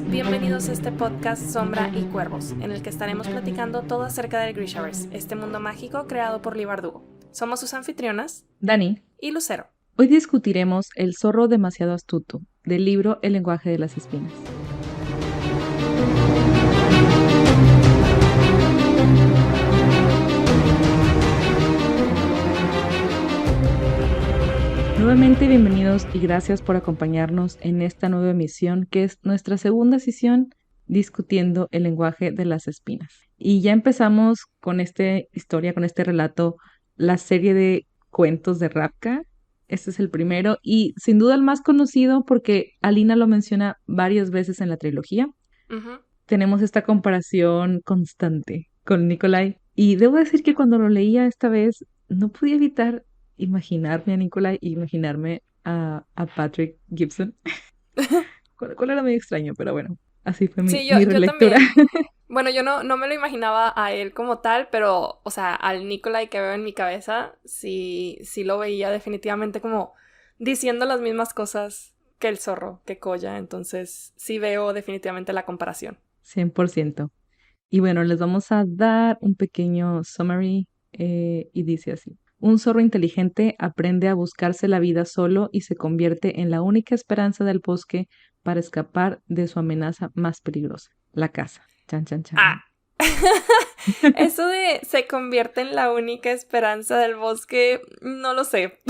bienvenidos a este podcast Sombra y Cuervos, en el que estaremos platicando todo acerca del Grishaverse, este mundo mágico creado por Leigh Bardugo. Somos sus anfitrionas, Dani y Lucero. Hoy discutiremos El zorro demasiado astuto, del libro El lenguaje de las espinas. Nuevamente bienvenidos y gracias por acompañarnos en esta nueva emisión que es nuestra segunda sesión discutiendo el lenguaje de las espinas. Y ya empezamos con esta historia, con este relato, la serie de cuentos de Ravka. Este es el primero y sin duda el más conocido porque Alina lo menciona varias veces en la trilogía. Uh-huh. Tenemos esta comparación constante con Nikolai y debo decir que cuando lo leía esta vez no podía evitar imaginarme a Nikolai e imaginarme a Patrick Gibson. ¿Cuál era medio extraño? Pero bueno, así fue mi relectura. Yo también. Bueno, yo no me lo imaginaba a él como tal, pero, o sea, al Nikolai que veo en mi cabeza, sí lo veía definitivamente como diciendo las mismas cosas que el zorro, que Koya, entonces sí veo definitivamente la comparación. 100%. Y bueno, les vamos a dar un pequeño summary y dice así. Un zorro inteligente aprende a buscarse la vida solo y se convierte en la única esperanza del bosque para escapar de su amenaza más peligrosa, la caza. Chan, chan, chan. Ah. Eso de se convierte en la única esperanza del bosque, no lo sé.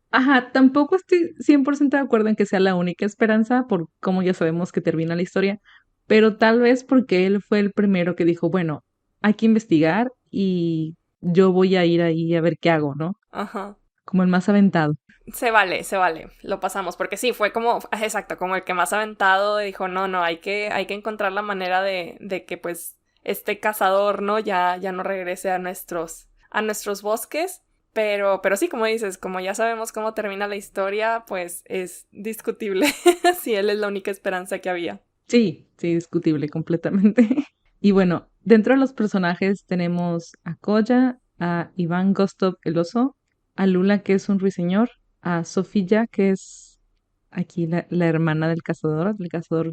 Ajá, tampoco estoy 100% de acuerdo en que sea la única esperanza, por cómo ya sabemos que termina la historia, pero tal vez porque él fue el primero que dijo, bueno, hay que investigar y yo voy a ir ahí a ver qué hago, ¿no? Ajá. Como el más aventado. Se vale, lo pasamos, porque sí, fue como, exacto, como el que más aventado dijo, no, hay que encontrar la manera de que pues este cazador, ¿no? Ya no regrese a nuestros bosques, pero sí, como dices, como ya sabemos cómo termina la historia, pues es discutible si él es la única esperanza que había. Sí, discutible completamente. Y bueno, dentro de los personajes tenemos a Koya, a Iván Gostov el oso, a Lula que es un ruiseñor, a Sofía que es aquí la hermana del cazador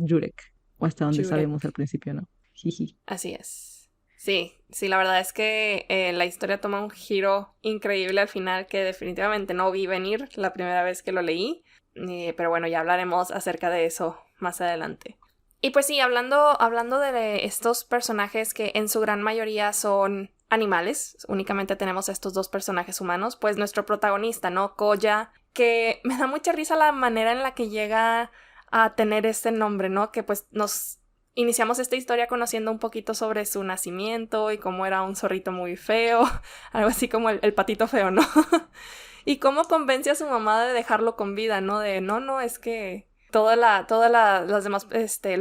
Jurek, o hasta donde Jurek. sabemos al principio, ¿no? Jiji. Así es. Sí, la verdad es que la historia toma un giro increíble al final que definitivamente no vi venir la primera vez que lo leí, pero bueno, ya hablaremos acerca de eso más adelante. Y pues sí, hablando de estos personajes que en su gran mayoría son animales, únicamente tenemos estos dos personajes humanos, pues nuestro protagonista, ¿no? Koya, que me da mucha risa la manera en la que llega a tener este nombre, ¿no? Que pues nos iniciamos esta historia conociendo un poquito sobre su nacimiento y cómo era un zorrito muy feo, algo así como el patito feo, ¿no? Y cómo convence a su mamá de dejarlo con vida, ¿no? De no, es que los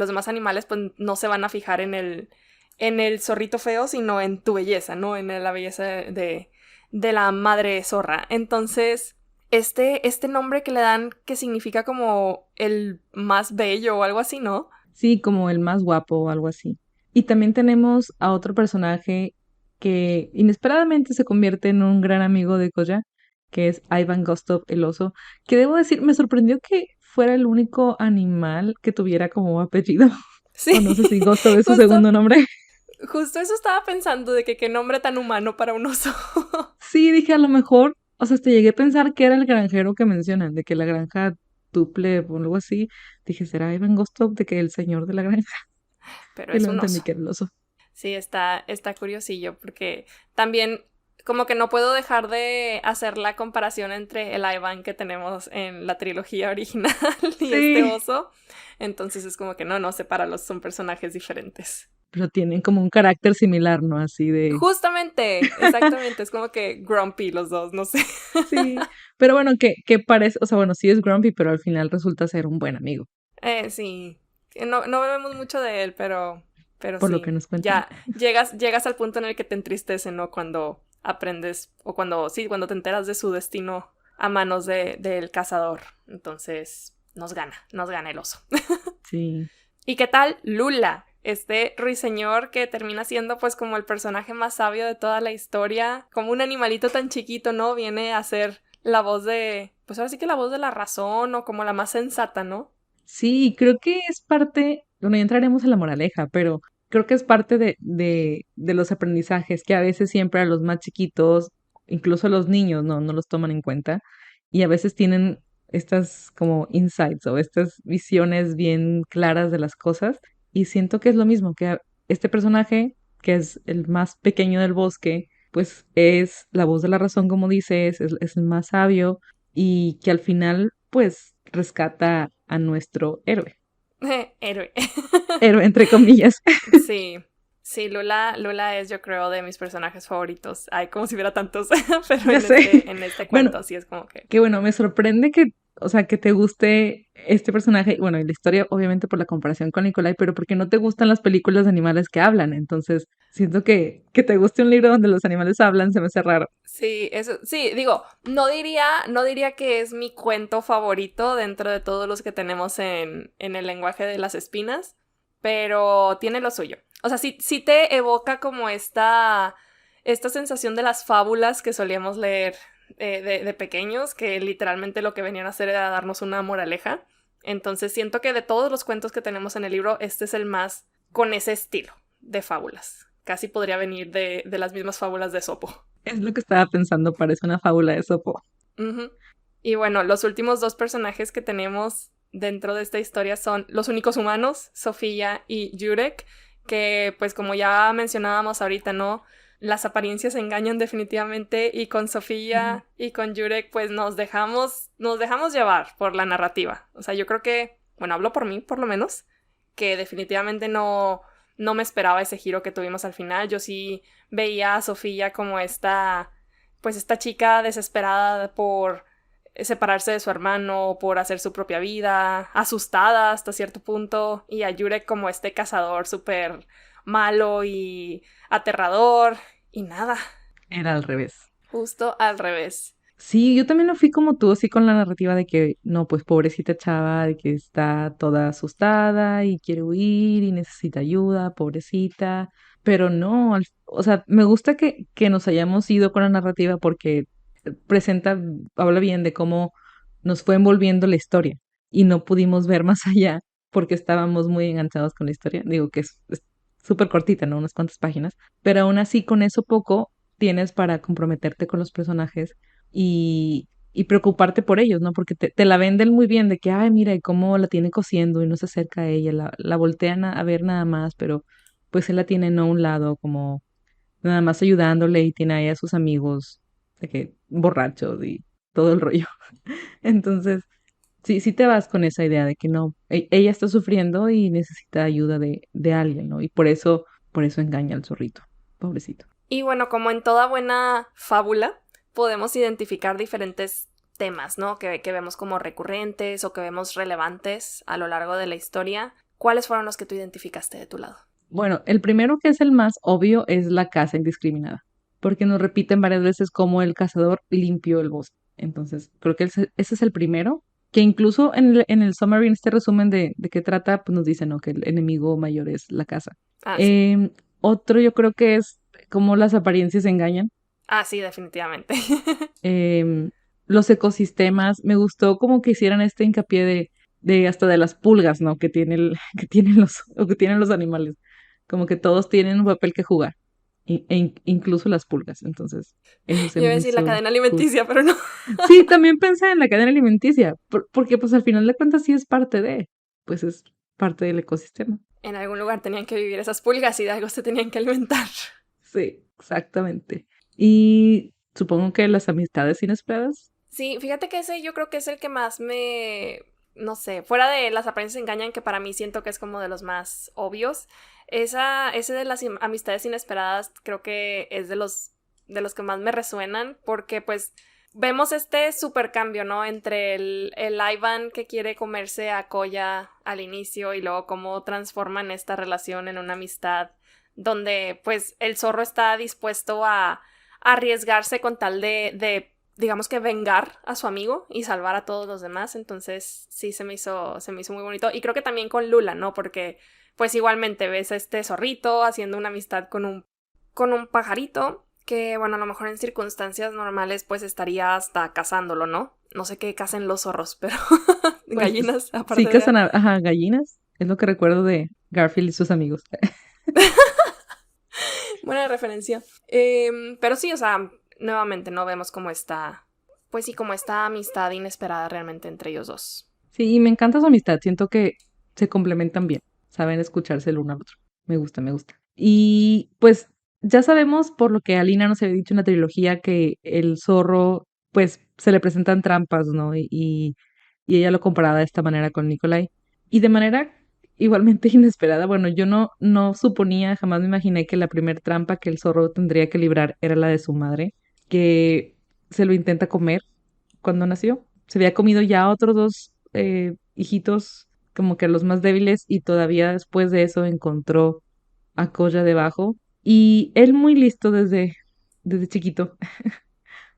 demás animales pues no se van a fijar en el zorrito feo, sino en tu belleza, ¿no? En la belleza de la madre zorra. Entonces, este nombre que le dan que significa como el más bello o algo así, ¿no? Sí, como el más guapo o algo así. Y también tenemos a otro personaje que inesperadamente se convierte en un gran amigo de Koya, que es Ivan Gostov el oso, que debo decir, me sorprendió que fuera el único animal que tuviera como apellido. Sí, O no sé si Gostov es su segundo nombre. Justo eso estaba pensando, de que qué nombre tan humano para un oso. Sí, dije a lo mejor, o sea, hasta llegué a pensar que era el granjero que mencionan, de que la granja Tuple o algo así. Dije, ¿será Ivan Gostov de que el señor de la granja? Pero Y es lo un entendí oso. que era el oso. Sí, está curiosillo, porque también como que no puedo dejar de hacer la comparación entre el Ivan que tenemos en la trilogía original y este Sí. oso. Entonces es como que no, sepáralos, son personajes diferentes. Pero tienen como un carácter similar, ¿no? Así de... Justamente, exactamente, es como que grumpy los dos, no sé. Sí, pero bueno, que parece, o sea, bueno, sí es grumpy, pero al final resulta ser un buen amigo, Sí, no vemos mucho de él, pero por lo sí, que nos cuentan. ya llegas al punto en el que te entristece, ¿no? Cuando aprendes, o cuando te enteras de su destino a manos del cazador. Entonces, nos gana el oso. Sí, ¿Y qué tal Lula? Este ruiseñor que termina siendo pues como el personaje más sabio de toda la historia, como un animalito tan chiquito, ¿no? Viene a ser la voz pues ahora sí que la voz de la razón o como la más sensata, ¿no? Sí, creo que es parte, bueno, ya entraremos en la moraleja, pero creo que es parte de los aprendizajes que a veces siempre a los más chiquitos, incluso a los niños, no los toman en cuenta y a veces tienen estas como insights o estas visiones bien claras de las cosas y siento que es lo mismo, que este personaje, que es el más pequeño del bosque, pues es la voz de la razón, como dices, es el más sabio y que al final pues rescata a nuestro héroe. Héroe. Héroe, entre comillas. Sí, sí, Lula es yo creo de mis personajes favoritos. Ay, como si hubiera tantos, pero Ya sé. en este Bueno, cuento sí es como que... que bueno, me sorprende que, o sea, que te guste este personaje, bueno, y la historia obviamente por la comparación con Nicolai, pero porque no te gustan las películas de animales que hablan, entonces siento que te guste un libro donde los animales hablan, se me hace raro. Sí, eso, sí, digo, no diría que es mi cuento favorito dentro de todos los que tenemos en el lenguaje de las espinas, pero tiene lo suyo. O sea, sí te evoca como esta sensación de las fábulas que solíamos leer de pequeños, que literalmente lo que venían a hacer era darnos una moraleja. Entonces siento que de todos los cuentos que tenemos en el libro, este es el más con ese estilo de fábulas. Casi podría venir de las mismas fábulas de Sopo. Es lo que estaba pensando, parece una fábula de Sopo. Ujú. Y bueno, los últimos dos personajes que tenemos dentro de esta historia son los únicos humanos, Sofía y Jurek, que pues como ya mencionábamos ahorita, ¿no? Las apariencias engañan definitivamente y con Sí. Sofía y con Jurek pues nos dejamos llevar por la narrativa. O sea, yo creo que, bueno, hablo por mí por lo menos, que definitivamente no me esperaba ese giro que tuvimos al final. Yo sí veía a Sofía como pues esta chica desesperada por separarse de su hermano, por hacer su propia vida, asustada hasta cierto punto, y a Jurek como este cazador súper malo y aterrador, y nada, Era al revés. justo al revés. Sí, yo también lo fui como tú, así con la narrativa de que, no, pues pobrecita chava, de que está toda asustada y quiere huir y necesita ayuda, pobrecita, pero no, o sea, me gusta que nos hayamos ido con la narrativa porque presenta, habla bien de cómo nos fue envolviendo la historia y no pudimos ver más allá porque estábamos muy enganchados con la historia. Digo que es súper cortita, ¿no? Unas cuantas páginas, pero aún así con eso poco tienes para comprometerte con los personajes y preocuparte por ellos, ¿no? Porque te la venden muy bien de que, ay, mira, y cómo la tiene cosiendo y no se acerca a ella, la voltean a ver nada más, pero pues él la tiene no a un lado, como nada más ayudándole y tiene ahí a sus amigos de que borrachos y todo el rollo. Entonces, sí te vas con esa idea de que no, ella está sufriendo y necesita ayuda de alguien, ¿no? Y por eso engaña al zorrito, pobrecito. Y bueno, como en toda buena fábula, podemos identificar diferentes temas, ¿no? Que vemos como recurrentes o que vemos relevantes a lo largo de la historia. ¿Cuáles fueron los que tú identificaste de tu lado? Bueno, el primero que es el más obvio es la caza indiscriminada, porque nos repiten varias veces cómo el cazador limpió el bosque. Entonces, creo que ese es el primero, que incluso en el summary, en este resumen de qué trata, pues nos dicen, ¿no? Que el enemigo mayor es la caza. Ah, sí. Em, Otro yo creo que es cómo las apariencias engañan. Ah, sí, definitivamente. Em, los ecosistemas, me gustó como que hicieran este hincapié de hasta de las pulgas, ¿no? Que tiene que tienen o que tienen los animales. Como que todos tienen un papel que jugar, incluso las pulgas. Entonces, eso se Yo iba a me decir la hizo cadena cool. alimenticia, pero no. Sí, también pensé en la cadena alimenticia, porque pues al final de cuentas sí es parte pues es parte del ecosistema. En algún lugar tenían que vivir esas pulgas y de algo se tenían que alimentar. Sí, exactamente. Y supongo que las amistades inesperadas. Sí, fíjate que ese yo creo que es el que más no sé, fuera de las apariencias engañan, que para mí siento que es como de los más obvios. Ese de las amistades inesperadas creo que es de los que más me resuenan, porque pues vemos este super cambio, ¿no? Entre el Ivan que quiere comerse a Koya al inicio y luego cómo transforman esta relación en una amistad donde pues el zorro está dispuesto a arriesgarse con tal de digamos que vengar a su amigo y salvar a todos los demás. Entonces sí se me hizo muy bonito. Y creo que también con Lula, ¿no? Porque pues igualmente ves a este zorrito haciendo una amistad con un pajarito Que, bueno, a lo mejor en circunstancias normales pues estaría hasta cazándolo, ¿no? No sé qué cacen los zorros, pero Pues gallinas, sí aparte de... cazan ajá, gallinas, es lo que recuerdo de Garfield y sus amigos. Buena referencia. Pero sí, o sea, nuevamente no vemos como esta, pues sí, como esta amistad inesperada realmente entre ellos dos. Sí, y me encanta su amistad, siento que se complementan bien, saben escucharse el uno al otro. Me gusta, me gusta. Y pues ya sabemos por lo que Alina nos había dicho en la trilogía que el zorro, pues se le presentan trampas, ¿no? Y ella lo comparaba de esta manera con Nikolai. Y de manera igualmente inesperada, bueno, yo no suponía, jamás me imaginé que la primer trampa que el zorro tendría que librar era la de su madre, que se lo intenta comer cuando nació. Se había comido ya otros dos hijitos, como que los más débiles, y todavía después de eso encontró a Koya debajo. Y él muy listo desde chiquito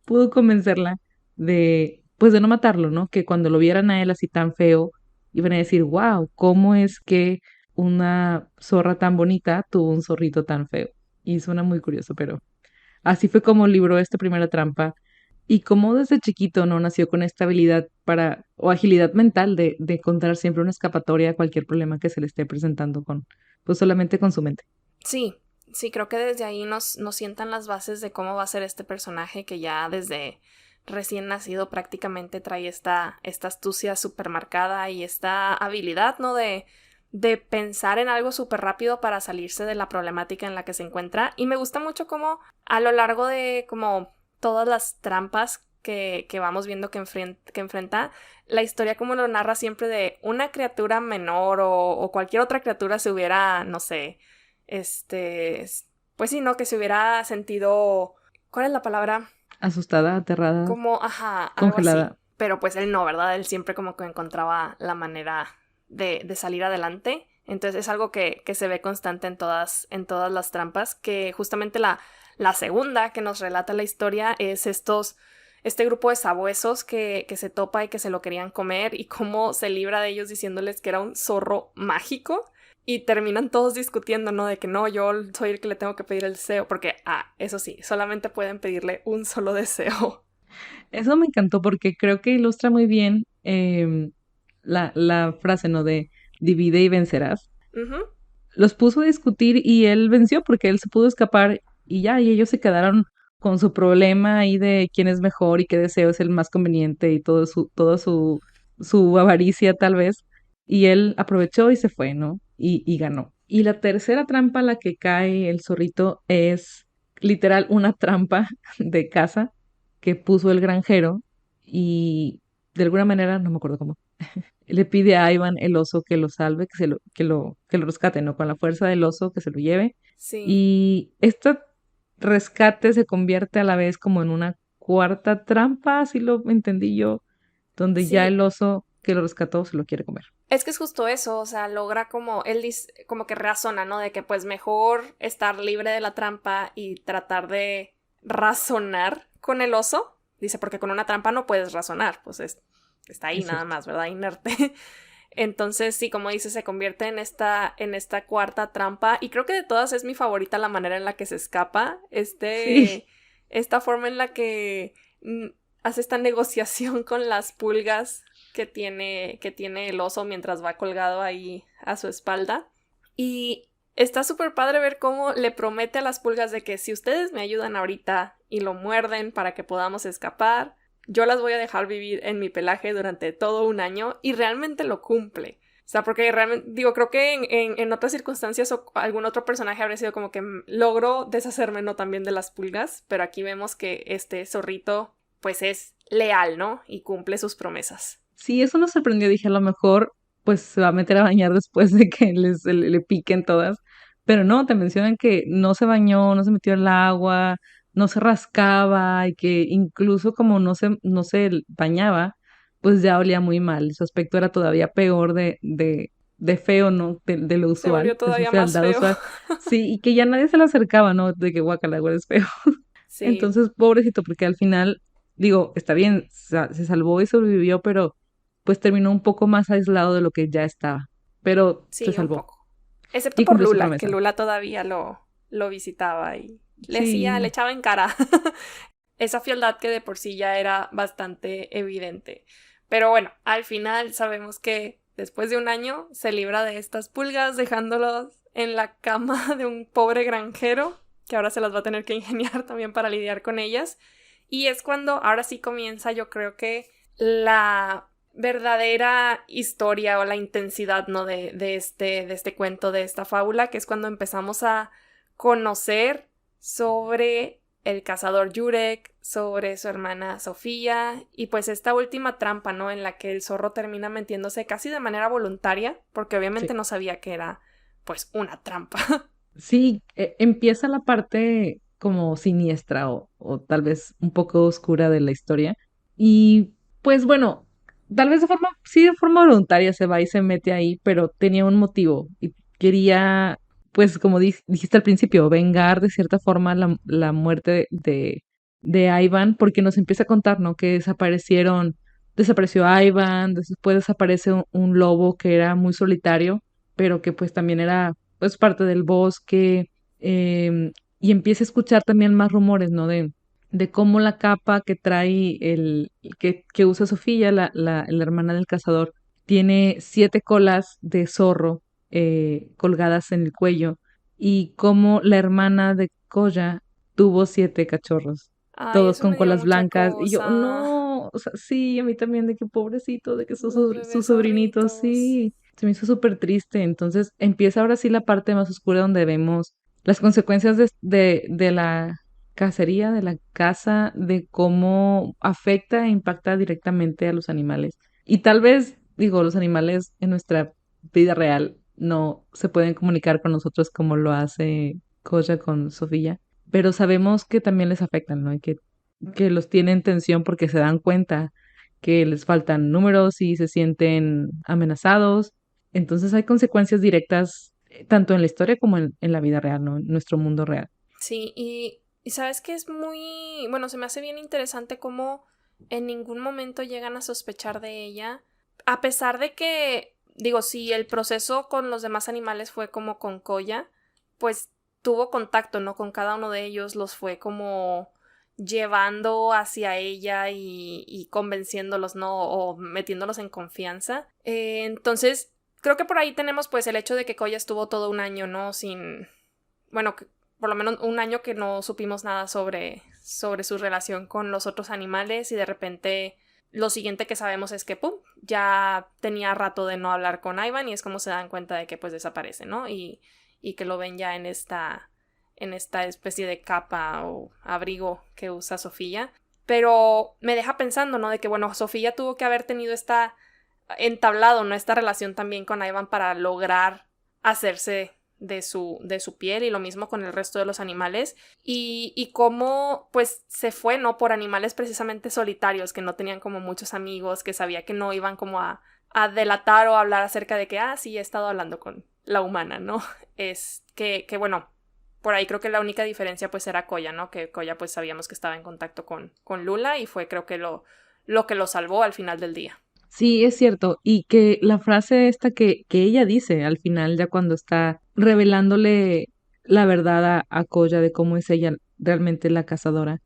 pudo convencerla de, pues de no matarlo, ¿no? Que cuando lo vieran a él así tan feo, iban a decir, wow, ¿cómo es que una zorra tan bonita tuvo un zorrito tan feo? Y suena muy curioso, pero así fue como libró esta primera trampa y como desde chiquito no nació con esta habilidad para, o agilidad mental de encontrar siempre una escapatoria a cualquier problema que se le esté presentando con, pues solamente con su mente. Sí, sí, creo que desde ahí nos sientan las bases de cómo va a ser este personaje que ya desde recién nacido prácticamente trae esta astucia súper marcada y esta habilidad, ¿no? De pensar en algo súper rápido para salirse de la problemática en la que se encuentra. Y me gusta mucho cómo a lo largo de como todas las trampas que vamos viendo que enfrenta, la historia como lo narra siempre de una criatura menor o cualquier otra criatura se hubiera, no sé, este, pues sí, ¿no? Que se hubiera sentido, ¿cuál es la palabra? Asustada, aterrada, Como, ajá, algo así. congelada. Pero pues él no, ¿verdad? Él siempre como que encontraba la manera de salir adelante. Entonces es algo que se ve constante en todas las trampas, que justamente la segunda que nos relata la historia es este grupo de sabuesos que se topa y que se lo querían comer y cómo se libra de ellos diciéndoles que era un zorro mágico. Y terminan todos discutiendo, ¿no? De que no, yo soy el que le tengo que pedir el deseo. Porque, eso sí, solamente pueden pedirle un solo deseo. Eso me encantó porque creo que ilustra muy bien la frase, ¿no? De divide y vencerás. Ujú. Los puso a discutir y él venció porque él se pudo escapar y ya, y ellos se quedaron con su problema ahí de quién es mejor y qué deseo es el más conveniente y su avaricia tal vez. Y él aprovechó y se fue, ¿no? Y ganó. Y la tercera trampa a la que cae el zorrito es literal una trampa de casa que puso el granjero y de alguna manera, no me acuerdo cómo, le pide a Ivan el oso que lo salve, que lo rescate, ¿no? Con la fuerza del oso que se lo lleve. Sí, Y este rescate se convierte a la vez como en una cuarta trampa, así lo entendí yo, donde ya sí. el oso que lo rescató se lo quiere comer. Es que es justo eso, o sea, logra como, él dice, como que razona, ¿no? De que pues mejor estar libre de la trampa y tratar de razonar con el oso. Dice, porque con una trampa no puedes razonar, pues está ahí Es nada cierto. más, ¿verdad? Inerte. Entonces, sí, como dice, se convierte en esta cuarta trampa. Y creo que de todas es mi favorita la manera en la que se escapa. Sí, Esta forma en la que hace esta negociación con las pulgas que tiene el oso mientras va colgado ahí a su espalda. Y está súper padre ver cómo le promete a las pulgas de que si ustedes me ayudan ahorita y lo muerden para que podamos escapar, yo las voy a dejar vivir en mi pelaje durante todo un año y realmente lo cumple. O sea, porque realmente, digo, creo que en otras circunstancias o algún otro personaje habría sido como que logro deshacerme, ¿no? También de las pulgas, pero aquí vemos que este zorrito, pues es leal, ¿no? Y cumple sus promesas. sí, eso nos sorprendió. Dije, a lo mejor, pues se va a meter a bañar después de que le piquen todas. Pero no, te mencionan que no se bañó, no se metió al agua, no se rascaba y que incluso como no se bañaba, pues ya olía muy mal. Su aspecto era todavía peor de feo, ¿no? De lo Se usual, volvió de su todavía más fealdad feo. usual. Sí, y que ya nadie se le acercaba, ¿no? De que guacala, es feo. Sí, Entonces, pobrecito, porque al final, digo, está bien, se salvó y sobrevivió, pero pues terminó un poco más aislado de lo que ya estaba. Pero se sí, un salvó poco. Excepto y por cumplió su Lula, que promesa. Lula todavía lo visitaba y le Sí, echaba en cara esa fealdad que de por sí ya era bastante evidente. Pero bueno, al final sabemos que después de un año se libra de estas pulgas dejándolos en la cama de un pobre granjero que ahora se las va a tener que ingeniar también para lidiar con ellas. Y es cuando ahora sí comienza, yo creo que la verdadera historia o la intensidad, ¿no? de este cuento, de esta fábula, que es cuando empezamos a conocer sobre el cazador Jurek, sobre su hermana Sofía y pues esta última trampa, ¿no? En la que el zorro termina metiéndose casi de manera voluntaria, porque obviamente sí. no sabía que era pues una trampa. Sí, empieza la parte como siniestra o tal vez un poco oscura de la historia. Y pues bueno, tal vez de forma, sí, de forma voluntaria se va y se mete ahí, pero tenía un motivo y quería, pues como dijiste al principio, vengar de cierta forma la muerte de Ivan, porque nos empieza a contar, ¿no? Que desapareció Ivan, después desaparece un lobo que era muy solitario, pero que pues también era pues parte del bosque, y empieza a escuchar también más rumores, ¿no? De cómo la capa que trae que usa Sofía, la hermana del cazador, tiene 7 colas de zorro colgadas en el cuello, y cómo la hermana de Koya tuvo 7 cachorros, Ay, todos eso con me dio colas mucha blancas, y yo, cosa. no, o sea, sí, a mí también, de que pobrecito, de que Los sus bebés sobrinitos, zorritos. sí. Se me hizo súper triste. Entonces empieza ahora sí la parte más oscura donde vemos las consecuencias de la cacería, de la caza, de cómo afecta e impacta directamente a los animales. Y tal vez, digo, los animales en nuestra vida real no se pueden comunicar con nosotros como lo hace Koya con Sofía, pero sabemos que también les afectan, ¿no? Y que los tienen en tensión porque se dan cuenta que les faltan números y se sienten amenazados. Entonces hay consecuencias directas tanto en la historia como en la vida real, ¿no? En nuestro mundo real. Sí, y sabes que es muy, bueno, se me hace bien interesante cómo en ningún momento llegan a sospechar de ella, a pesar de que, digo, si el proceso con los demás animales fue como con Koya, pues tuvo contacto, ¿no? Con cada uno de ellos, los fue como llevando hacia ella y convenciéndolos, ¿no? O metiéndolos en confianza. Entonces, creo que por ahí tenemos pues el hecho de que Koya estuvo todo un año, ¿no? Sin, bueno, por lo menos un año que no supimos nada sobre su relación con los otros animales y de repente lo siguiente que sabemos es que, ¡pum!, ya tenía rato de no hablar con Ivan y es como se dan cuenta de que pues desaparece, ¿no? Y que lo ven ya en esta especie de capa o abrigo que usa Sofía. Pero me deja pensando, ¿no? De que, bueno, Sofía tuvo que haber tenido entablado, ¿no? Esta relación también con Ivan para lograr hacerse de su piel y lo mismo con el resto de los animales y cómo pues se fue, ¿no? Por animales precisamente solitarios que no tenían como muchos amigos, que sabía que no iban como a delatar o a hablar acerca de que, sí, he estado hablando con la humana, ¿no? Es que bueno, por ahí creo que la única diferencia pues era Koya, ¿no? Que Koya pues sabíamos que estaba en contacto con Lula y fue creo que lo que lo salvó al final del día. Sí, es cierto. Y que la frase esta que ella dice al final, ya cuando está revelándole la verdad a Koya de cómo es ella realmente la cazadora,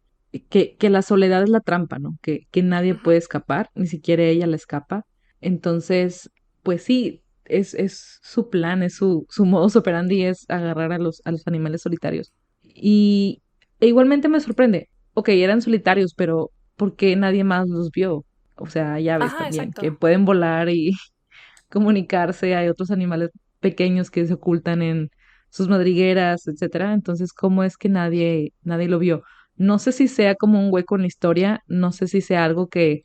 que la soledad es la trampa, ¿no? Que nadie Ujú. puede escapar, ni siquiera ella la escapa. Entonces, pues sí, es su plan, es su modus operandi, es agarrar a los animales solitarios. Y igualmente me sorprende, ok, eran solitarios, pero ¿por qué nadie más los vio? O sea, hay aves Ajá, también exacto. que pueden volar y comunicarse, hay otros animales pequeños que se ocultan en sus madrigueras, etcétera. Entonces, ¿cómo es que nadie lo vio? No sé si sea como un hueco en la historia, no sé si sea algo que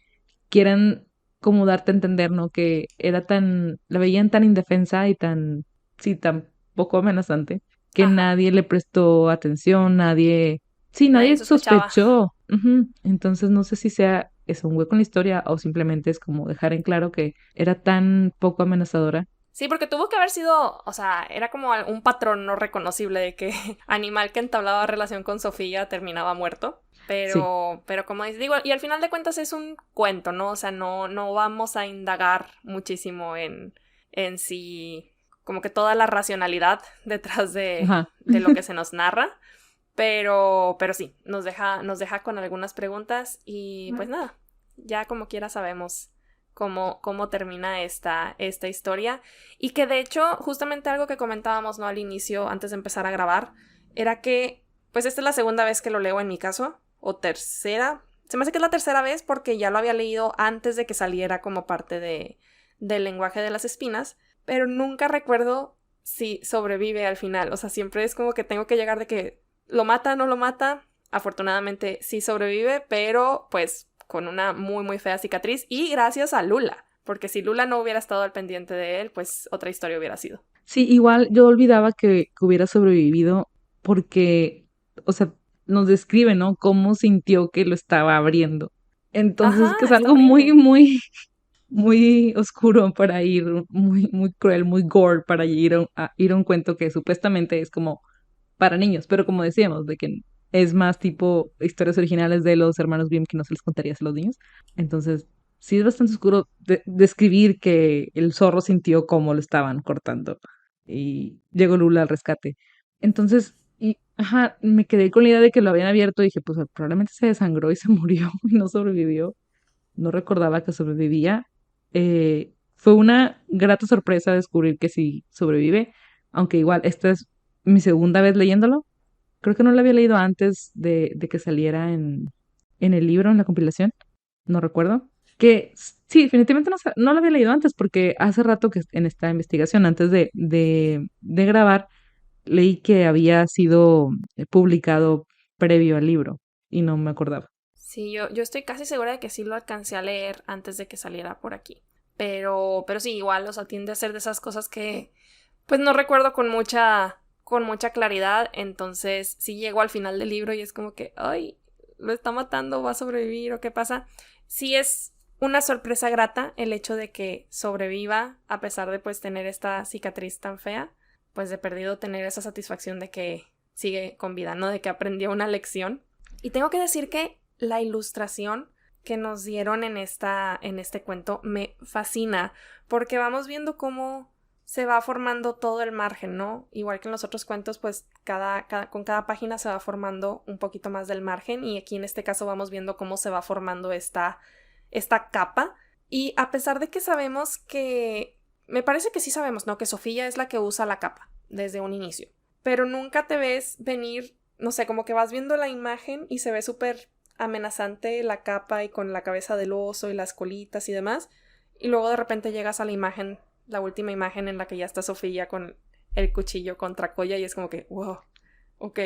quieran como darte a entender, ¿no? Que la veían tan indefensa y sí, tan poco amenazante, que Ajá. nadie le prestó atención, sí, Nadie nadie sospechaba. sospechó. Ujú. Entonces, no sé si sea eso un hueco en la historia o simplemente es como dejar en claro que era tan poco amenazadora. Sí, porque tuvo que haber sido, o sea, era como un patrón no reconocible de que animal que entablaba relación con Sofía terminaba muerto. Sí. Pero como digo, y al final de cuentas es un cuento, ¿no? O sea, no vamos a indagar muchísimo en sí, como que toda la racionalidad detrás Ajá. de lo que se nos narra. pero sí, nos deja con algunas preguntas y pues nada, ya como quiera sabemos cómo termina esta historia. Y que de hecho, justamente algo que comentábamos, ¿no? Al inicio, antes de empezar a grabar, era que, pues esta es la segunda vez que lo leo en mi caso, o tercera. Se me hace que es la tercera vez porque ya lo había leído antes de que saliera como parte del lenguaje de las espinas, pero nunca recuerdo si sobrevive al final. O sea, siempre es como que tengo que llegar de que lo mata, no lo mata. Afortunadamente sí sobrevive, pero pues con una muy muy fea cicatriz y gracias a Lula, porque si Lula no hubiera estado al pendiente de él, pues otra historia hubiera sido. Sí, igual yo olvidaba que hubiera sobrevivido porque, o sea, nos describe, ¿no? Cómo sintió que lo estaba abriendo. Ajá, Entonces, que es está algo muy, horrible. muy, muy oscuro para ir, muy, muy cruel, muy gore para ir a un cuento que supuestamente es como para niños, pero como decíamos, de que es más tipo historias originales de los hermanos Grimm que no se les contaría a los niños. Entonces, sí es bastante oscuro describir que el zorro sintió cómo lo estaban cortando y llegó Lula al rescate. Entonces, ajá, me quedé con la idea de que lo habían abierto y dije, pues probablemente se desangró y se murió y no sobrevivió. No recordaba que sobrevivía. Fue una grata sorpresa descubrir que sí sobrevive, aunque igual esta es mi segunda vez leyéndolo. Creo que no lo había leído antes de que saliera en el libro, en la compilación. No recuerdo. Sí, definitivamente no lo había leído antes porque hace rato que en esta investigación, antes de grabar, leí que había sido publicado previo al libro y no me acordaba. Sí, yo estoy casi segura de que sí lo alcancé a leer antes de que saliera por aquí. Pero sí, igual, o sea, tiende a ser de esas cosas que pues no recuerdo con mucha claridad. Entonces, sí llego al final del libro y es como que, ay, lo está matando, va a sobrevivir o qué pasa. Sí es una sorpresa grata el hecho de que sobreviva a pesar de pues tener esta cicatriz tan fea, pues de perdido tener esa satisfacción de que sigue con vida, ¿no? De que aprendió una lección. Y tengo que decir que la ilustración que nos dieron en este cuento me fascina, porque vamos viendo cómo se va formando todo el margen, ¿no? Igual que en los otros cuentos, pues con cada página se va formando un poquito más del margen, y aquí en este caso vamos viendo cómo se va formando esta capa. Y a pesar de que sabemos que, me parece que sí sabemos, ¿no? Que Sofía es la que usa la capa desde un inicio, pero nunca te ves venir, no sé, como que vas viendo la imagen y se ve súper amenazante la capa y con la cabeza del oso y las colitas y demás, y luego de repente llegas a la imagen, la última imagen en la que ya está Sofía con el cuchillo contra Koya y es como que, wow, ok.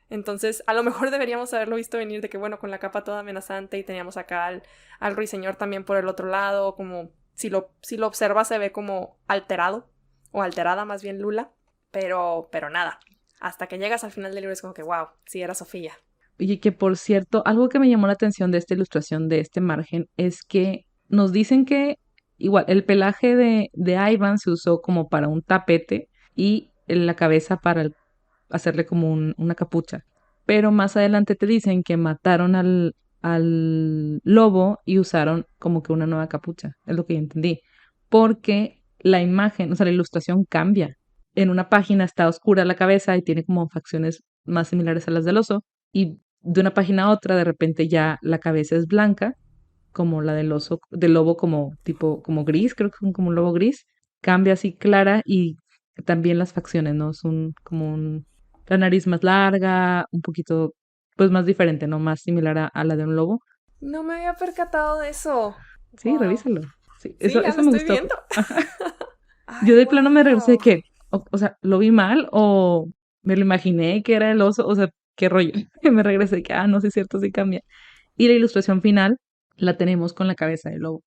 Entonces, a lo mejor deberíamos haberlo visto venir de que, bueno, con la capa toda amenazante y teníamos acá al ruiseñor también por el otro lado, como si lo observas se ve como alterado, o alterada más bien Lula, pero nada. Hasta que llegas al final del libro es como que, wow, sí era Sofía. Y que por cierto, algo que me llamó la atención de esta ilustración, de este margen, es que nos dicen que igual el pelaje de Ivan se usó como para un tapete y en la cabeza para hacerle como una capucha. Pero más adelante te dicen que mataron al lobo y usaron como que una nueva capucha, es lo que yo entendí. Porque la imagen, o sea, la ilustración cambia. En una página está oscura la cabeza y tiene como facciones más similares a las del oso, y de una página a otra de repente ya la cabeza es blanca, como la del oso, del lobo como tipo, como gris, creo que es como un lobo gris, cambia así clara, y también las facciones, ¿no? Son como la nariz más larga, un poquito, pues más diferente, ¿no? Más similar a la de un lobo. No me había percatado de eso. Sí, Wow. revísalo. Sí, Sí, ya lo eso me estoy gustó. viendo. Ajá. Yo Ay, de plano me regresé de wow. que, o sea, ¿lo vi mal o me lo imaginé que era el oso? O sea, ¿qué rollo? Y me regresé de que, no, sí es cierto, sí cambia. Y la ilustración final la tenemos con la cabeza del lobo.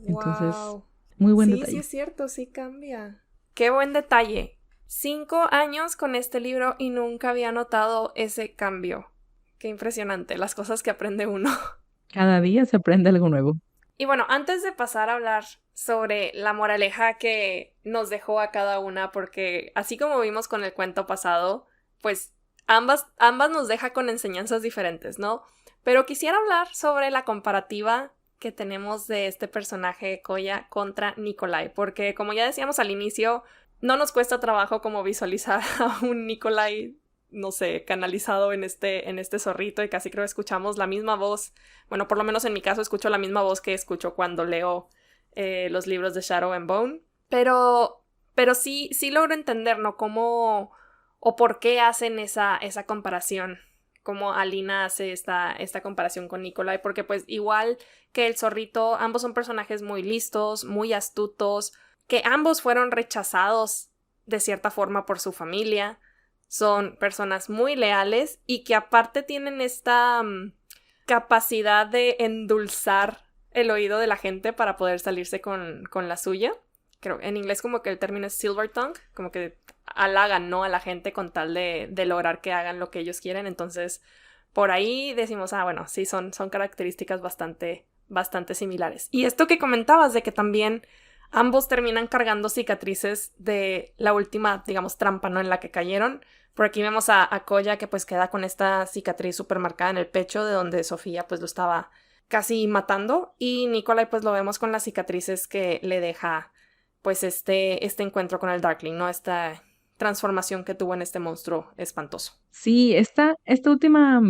Entonces, Wow. muy buen Sí, sí detalle. es cierto, sí cambia. Qué buen detalle. 5 años con este libro y nunca había notado ese cambio. Qué impresionante, las cosas que aprende uno. Cada día se aprende algo nuevo. Y bueno, antes de pasar a hablar sobre la moraleja que nos dejó a cada una, porque así como vimos con el cuento pasado, pues ambas nos deja con enseñanzas diferentes, ¿no? Pero quisiera hablar sobre la comparativa que tenemos de este personaje Koya contra Nikolai, porque como ya decíamos al inicio, no nos cuesta trabajo como visualizar a un Nikolai no sé, canalizado en este zorrito y casi creo que escuchamos la misma voz. Bueno, por lo menos en mi caso escucho la misma voz que escucho cuando leo los libros de Shadow and Bone. Pero sí logro entender, ¿no? Cómo o por qué hacen esa comparación. Cómo Alina hace esta comparación con Nikolai. Porque pues igual que el zorrito, ambos son personajes muy listos, muy astutos, que ambos fueron rechazados de cierta forma por su familia. Son personas muy leales y que aparte tienen esta capacidad de endulzar el oído de la gente para poder salirse con la suya. Creo en inglés como que el término es silver tongue, como que halagan, ¿no? A la gente con tal de lograr que hagan lo que ellos quieren. Entonces, por ahí decimos, bueno, sí, son características bastante similares. Y esto que comentabas de que también ambos terminan cargando cicatrices de la última, digamos, trampa, ¿no? En la que cayeron. Por aquí vemos a Koya que pues queda con esta cicatriz súper marcada en el pecho de donde Sofía pues lo estaba casi matando. Y Nikolai pues lo vemos con las cicatrices que le deja pues este encuentro con el Darkling, ¿no? Esta transformación que tuvo en este monstruo espantoso. Sí, esta última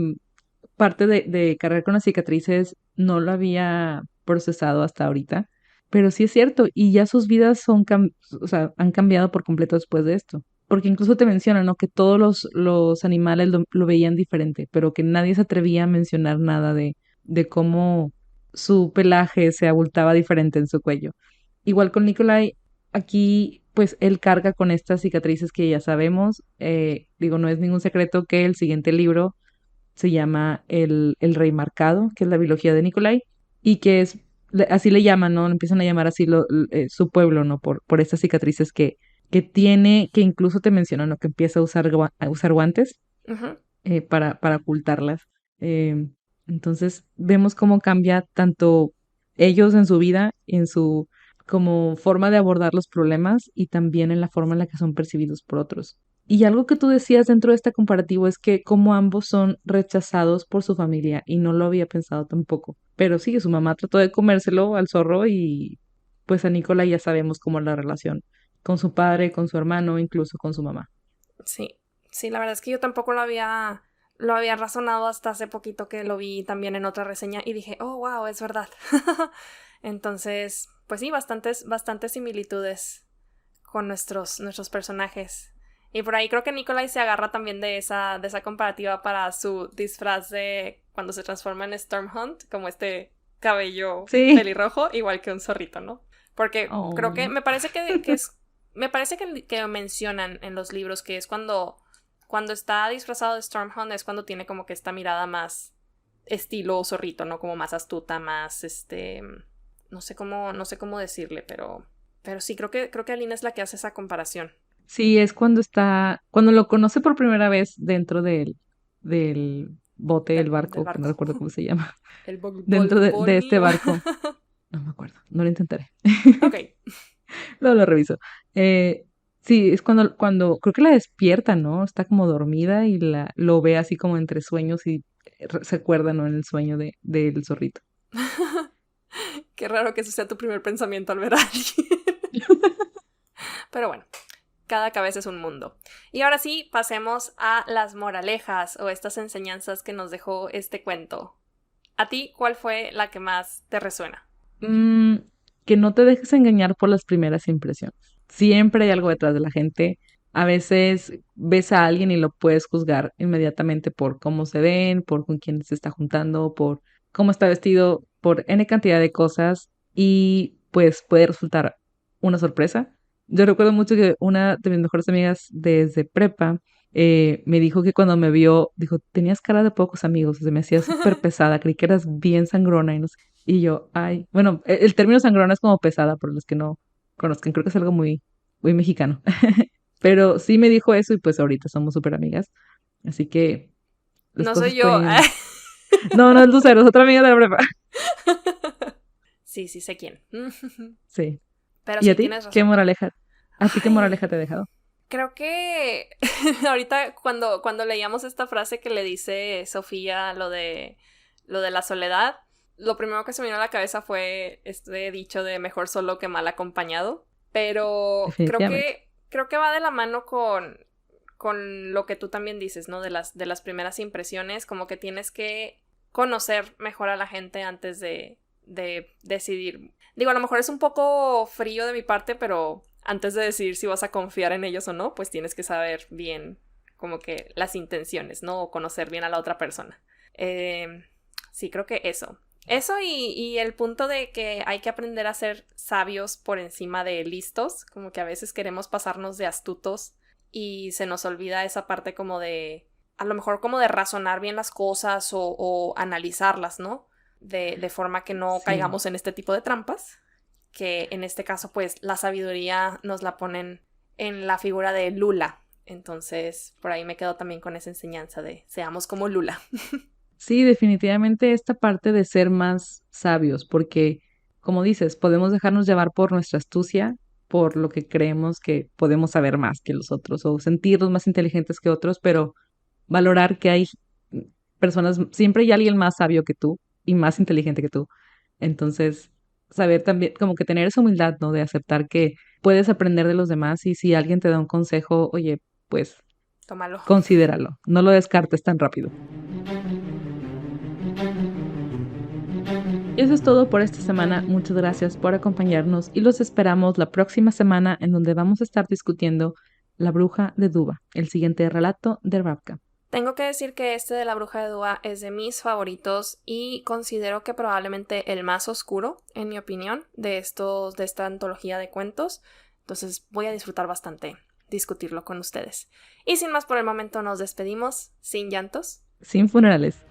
parte de cargar con las cicatrices no lo había procesado hasta ahorita, pero sí es cierto, y ya sus vidas o sea, han cambiado por completo después de esto. Porque incluso te mencionan, ¿no? Que todos los animales lo veían diferente, pero que nadie se atrevía a mencionar nada de cómo su pelaje se abultaba diferente en su cuello. Igual con Nikolai, aquí pues él carga con estas cicatrices que ya sabemos. Digo, no es ningún secreto que el siguiente libro se llama el Rey Marcado, que es la biología de Nikolai, y que así le llaman, ¿no? Empiezan a llamar así su pueblo, ¿no? Por estas cicatrices que tiene, que incluso te mencionan, ¿no? Que empieza a usar guantes Uh-huh. para ocultarlas. Eh, entonces vemos cómo cambia tanto ellos en su vida, en su como forma de abordar los problemas y también en la forma en la que son percibidos por otros. Y algo que tú decías dentro de este comparativo es que como ambos son rechazados por su familia y no lo había pensado tampoco. Pero sí, su mamá trató de comérselo al zorro y pues a Nicola ya sabemos cómo es la relación con su padre, con su hermano, incluso con su mamá. Sí, la verdad es que yo tampoco lo había razonado hasta hace poquito que lo vi también en otra reseña y dije, oh, wow, es verdad. Entonces, pues sí, bastantes similitudes con nuestros personajes. Y por ahí creo que Nikolai se agarra también de esa comparativa para su disfraz de cuando se transforma en Stormhunt, como este cabello Sí. pelirrojo, igual que un zorrito, ¿no? Porque creo que Oh. me parece me parece que mencionan en los libros que es cuando está disfrazado de Stormhunt es cuando tiene como que esta mirada más estilo zorrito, ¿no? Como más astuta, más no sé cómo decirle, pero sí, creo que Alina es la que hace esa comparación. Sí, es cuando lo conoce por primera vez dentro del bote, el Del barco, que no barco. recuerdo cómo se llama, El dentro Bulk de este Bunny. barco. No me acuerdo, no lo intentaré. Ok. Luego lo reviso. Eh, sí, es cuando creo que la despierta, ¿no? Está como dormida y lo ve así como entre sueños y se acuerda, ¿no? En el sueño del zorrito. Qué raro que ese sea tu primer pensamiento al ver a alguien. Pero bueno, cada cabeza es un mundo. Y ahora sí, pasemos a las moralejas o estas enseñanzas que nos dejó este cuento. ¿A ti cuál fue la que más te resuena? Mm, que no te dejes engañar por las primeras impresiones. Siempre hay algo detrás de la gente. A veces ves a alguien y lo puedes juzgar inmediatamente por cómo se ven, por con quién se está juntando, por cómo está vestido, por N cantidad de cosas y pues puede resultar una sorpresa. Yo recuerdo mucho que una de mis mejores amigas desde prepa me dijo que cuando me vio, dijo, tenías cara de pocos amigos, se me hacía súper pesada, creí que eras bien sangrona y no sé. Y yo, ay, bueno, el término sangrona es como pesada, por los que no conozcan, creo que es algo muy mexicano. Pero sí me dijo eso y pues ahorita somos súper amigas. Así que las No cosas soy yo. pueden... No, no es Lucero, es otra amiga de la prepa. Sí, sé quién. Sí. Pero ¿Y a sí, ti? tienes ¿Qué razón. moraleja? ¿A ti qué moraleja Ay, te ha dejado? creo que ahorita cuando leíamos esta frase que le dice Sofía lo de la soledad, lo primero que se me vino a la cabeza fue este dicho de mejor solo que mal acompañado. Pero Definitivamente. creo que va de la mano con lo que tú también dices, ¿no? De las primeras impresiones, como que tienes que conocer mejor a la gente antes de decidir. Digo, a lo mejor es un poco frío de mi parte, pero antes de decidir si vas a confiar en ellos o no, pues tienes que saber bien como que las intenciones, ¿no? O conocer bien a la otra persona. Sí, creo que eso. Eso y el punto de que hay que aprender a ser sabios por encima de listos, como que a veces queremos pasarnos de astutos y se nos olvida esa parte como de, a lo mejor como de razonar bien las cosas o analizarlas, ¿no? De forma que no Sí. caigamos en este tipo de trampas, que en este caso pues la sabiduría nos la ponen en la figura de Lula. Entonces por ahí me quedo también con esa enseñanza de seamos como Lula. Sí, definitivamente esta parte de ser más sabios, porque, como dices, podemos dejarnos llevar por nuestra astucia, por lo que creemos que podemos saber más que los otros o sentirnos más inteligentes que otros, pero valorar que hay personas, siempre hay alguien más sabio que tú y más inteligente que tú. Entonces, saber también, como que tener esa humildad, ¿no? De aceptar que puedes aprender de los demás y si alguien te da un consejo, oye, pues Tómalo. considéralo, no lo descartes tan rápido. Eso es todo por esta semana. Muchas gracias por acompañarnos y los esperamos la próxima semana en donde vamos a estar discutiendo La Bruja de Duba, el siguiente relato de Ravka. Tengo que decir que este de la Bruja de Dúa es de mis favoritos y considero que probablemente el más oscuro, en mi opinión, de esta antología de cuentos. Entonces voy a disfrutar bastante discutirlo con ustedes. Y sin más por el momento nos despedimos, sin llantos. Sin funerales.